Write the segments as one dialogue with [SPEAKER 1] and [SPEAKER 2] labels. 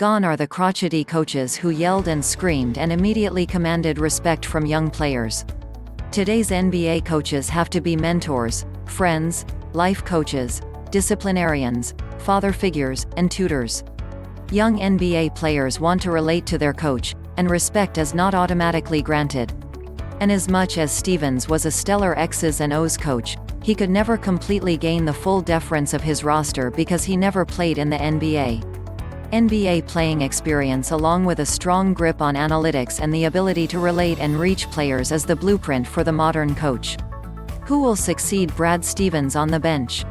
[SPEAKER 1] Gone are the crotchety coaches who yelled and screamed and immediately commanded respect from young players. Today's NBA coaches have to be mentors, friends, life coaches, disciplinarians, father figures, and tutors. Young NBA players want to relate to their coach, and respect is not automatically granted. Inasmuch as Stevens was a stellar X's and O's coach, he could never completely gain the full deference of his roster because he never played in the NBA. NBA playing experience along with a strong grip on analytics and the ability to relate and reach players is the blueprint for the modern coach. Who will succeed Brad Stevens on the bench?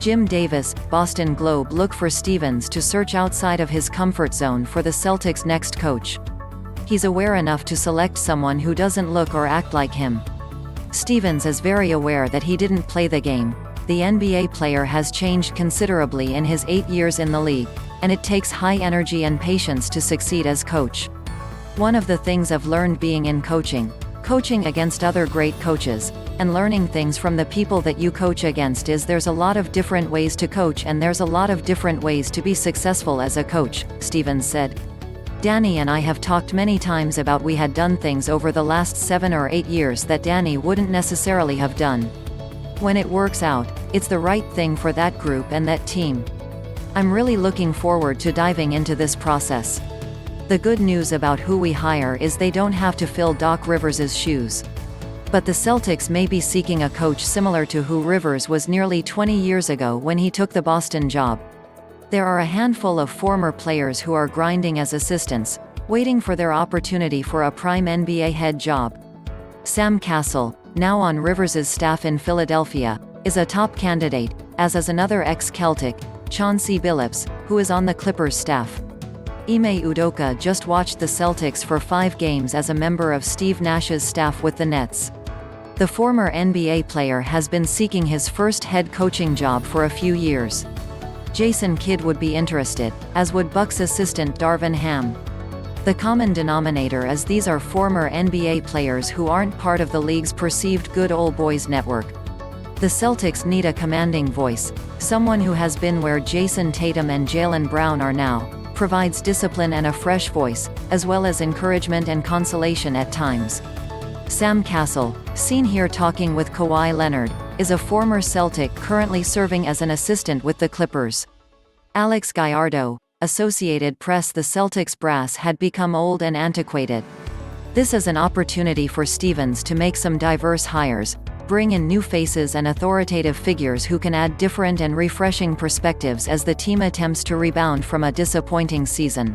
[SPEAKER 1] Jim Davis, Boston Globe. Look for Stevens to search outside of his comfort zone for the Celtics' next coach. He's aware enough to select someone who doesn't look or act like him. Stevens is very aware that he didn't play the game. The NBA player has changed considerably in his 8 years in the league, and it takes high energy and patience to succeed as coach. One of the things I've learned being in coaching against other great coaches, and learning things from the people that you coach against is there's a lot of different ways to coach and there's a lot of different ways to be successful as a coach, Stevens said. Danny and I have talked many times about we had done things over the last 7 or 8 years that Danny wouldn't necessarily have done. When it works out, it's the right thing for that group and that team. I'm really looking forward to diving into this process. The good news about who we hire is they don't have to fill Doc Rivers' shoes. But the Celtics may be seeking a coach similar to who Rivers was nearly 20 years ago when he took the Boston job. There are a handful of former players who are grinding as assistants, waiting for their opportunity for a prime NBA head job. Sam Cassell, now on Rivers' staff in Philadelphia, is a top candidate, as is another ex-Celtic, Chauncey Billups, who is on the Clippers staff. Ime Udoka just watched the Celtics for 5 games as a member of Steve Nash's staff with the Nets. The former NBA player has been seeking his first head coaching job for a few years. Jayson Kidd would be interested, as would Bucks assistant Darvin Ham. The common denominator is these are former NBA players who aren't part of the league's perceived good old boys network. The Celtics need a commanding voice, someone who has been where Jayson, Tatum and Jaylen Brown are now, provides discipline and a fresh voice, as well as encouragement and consolation at times. Sam Cassell, seen here talking with Kawhi Leonard, is a former Celtic currently serving as an assistant with the Clippers. Alex Gallardo, Associated Press. The Celtics brass had become old and antiquated. This is an opportunity for Stevens to make some diverse hires, bring in new faces and authoritative figures who can add different and refreshing perspectives as the team attempts to rebound from a disappointing season.